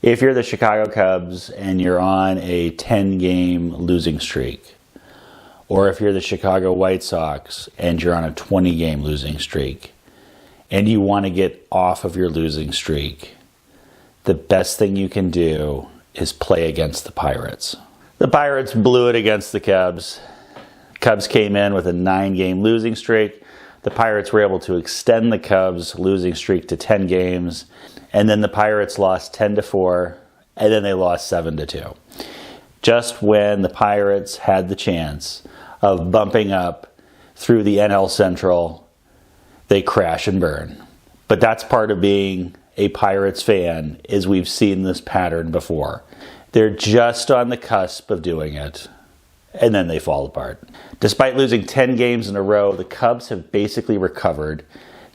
If you're the Chicago Cubs and you're on a 10-game losing streak, or if you're the Chicago White Sox and you're on a 20-game losing streak, and you want to get off of your losing streak, the best thing you can do is play against the Pirates. The Pirates blew it against the Cubs. Cubs came in with a 9-game losing streak. The Pirates were able to extend the Cubs' losing streak to 10 games. And then the Pirates lost 10-4, and then they lost 7-2. Just when the Pirates had the chance of bumping up through the NL Central, they crash and burn. But that's part of being a Pirates fan, is we've seen this pattern before. They're just on the cusp of doing it, and then they fall apart. Despite losing 10 games in a row, the Cubs have basically recovered.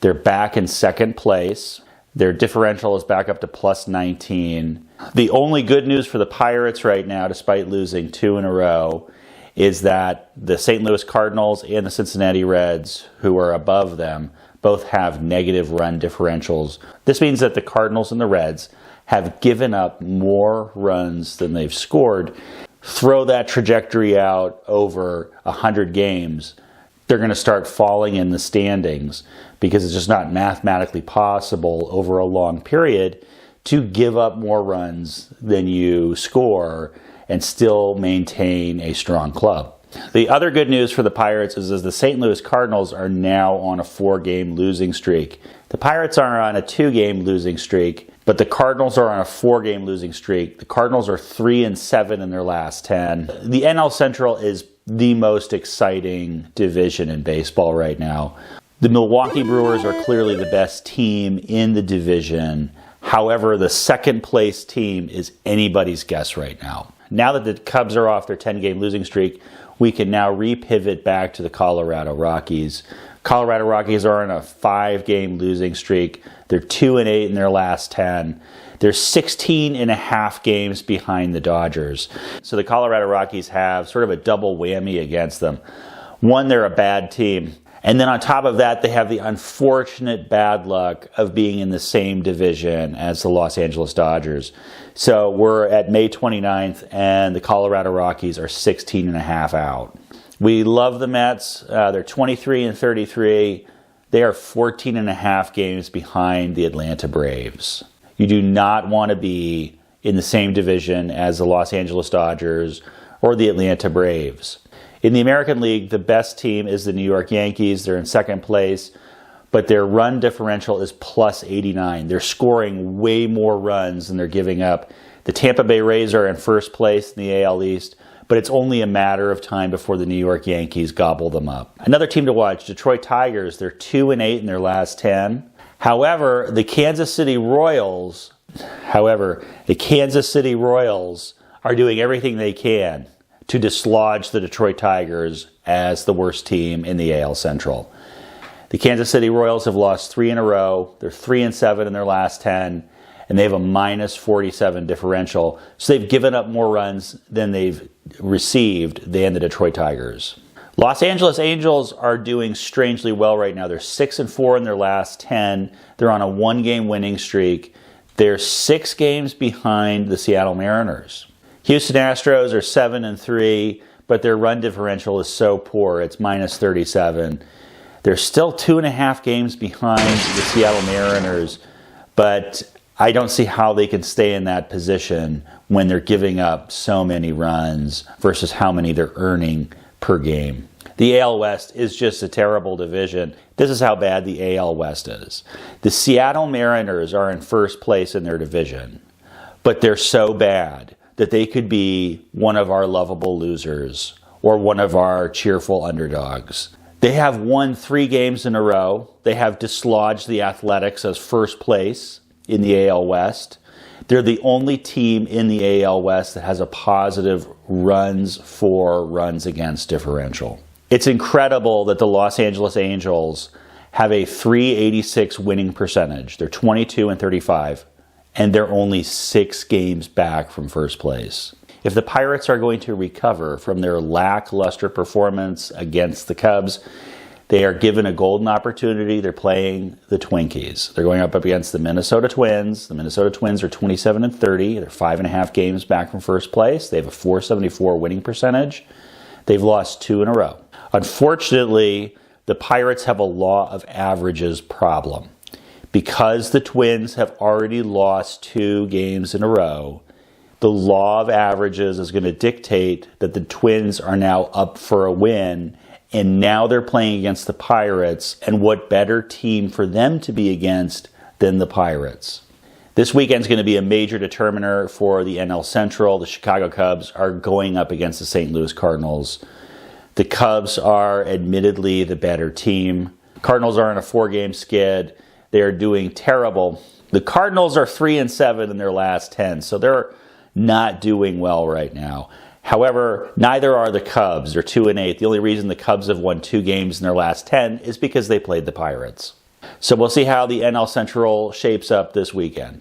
They're back in second place. Their differential is back up to plus 19. The only good news for the Pirates right now, despite losing 2 in a row, is that the St. Louis Cardinals and the Cincinnati Reds, who are above them, both have negative run differentials. This means that the Cardinals and the Reds have given up more runs than they've scored. Throw that trajectory out over 100 games, they're going to start falling in the standings, because it's just not mathematically possible over a long period to give up more runs than you score and still maintain a strong club. The other good news for the Pirates is the St. Louis Cardinals are now on a 4-game losing streak. The Pirates are on a 2-game losing streak, but the Cardinals are on a 4-game losing streak. The Cardinals are 3-7 in their last 10. The NL Central is the most exciting division in baseball right now. The Milwaukee Brewers are clearly the best team in the division. However, the second place team is anybody's guess right now. Now that the Cubs are off their 10-game losing streak, we can now repivot back to the Colorado Rockies. Colorado Rockies are on a 5-game losing streak. They're 2-8 in their last 10. They're 16.5 games behind the Dodgers. So the Colorado Rockies have sort of a double whammy against them. One, they're a bad team. And then on top of that, they have the unfortunate bad luck of being in the same division as the Los Angeles Dodgers. So we're at May 29th, and the Colorado Rockies are 16.5 out. We love the Mets. They're 23-33. They are 14.5 games behind the Atlanta Braves. You do not want to be in the same division as the Los Angeles Dodgers or the Atlanta Braves. In the American League, the best team is the New York Yankees. They're in second place, but their run differential is plus 89. They're scoring way more runs than they're giving up. The Tampa Bay Rays are in first place in the AL East, but it's only a matter of time before the New York Yankees gobble them up. Another team to watch, Detroit Tigers. They're 2-8 in their last 10. However, the Kansas City Royals are doing everything they can to dislodge the Detroit Tigers as the worst team in the AL Central. The Kansas City Royals have lost 3 in a row. They're 3-7 in their last 10, and they have a minus 47 differential. So they've given up more runs than they've received than the Detroit Tigers. Los Angeles Angels are doing strangely well right now. They're 6-4 in their last 10. They're on a 1-game winning streak. They're 6 games behind the Seattle Mariners. Houston Astros are 7-3, but their run differential is so poor, it's minus 37. They're still 2.5 games behind the Seattle Mariners, but I don't see how they can stay in that position when they're giving up so many runs versus how many they're earning per game. The AL West is just a terrible division. This is how bad the AL West is. The Seattle Mariners are in first place in their division, but they're so bad that they could be one of our lovable losers or one of our cheerful underdogs. They have won 3 games in a row. They have dislodged the Athletics as first place in the AL West. They're the only team in the AL West that has a positive runs for runs against differential. It's incredible that the Los Angeles Angels have a .386 winning percentage. They're 22-35. And they're only 6 games back from first place. If the Pirates are going to recover from their lackluster performance against the Cubs, They are given a golden opportunity. They're playing the Twinkies. They're going up against the Minnesota Twins. The Minnesota Twins are 27-30. They're 5.5 games back from first place. They have a .474 winning percentage. They've lost 2 in a row. Unfortunately, the Pirates have a law of averages problem. Because the Twins have already lost 2 games in a row, the law of averages is going to dictate that the Twins are now up for a win, and now they're playing against the Pirates, and what better team for them to be against than the Pirates? This weekend's going to be a major determiner for the NL Central. The Chicago Cubs are going up against the St. Louis Cardinals. The Cubs are admittedly the better team. Cardinals are on a 4-game skid. They are doing terrible. The Cardinals are 3-7 in their last 10, so they're not doing well right now. However, neither are the Cubs. They're 2-8. The only reason the Cubs have won 2 games in their last 10 is because they played the Pirates. So we'll see how the NL Central shapes up this weekend.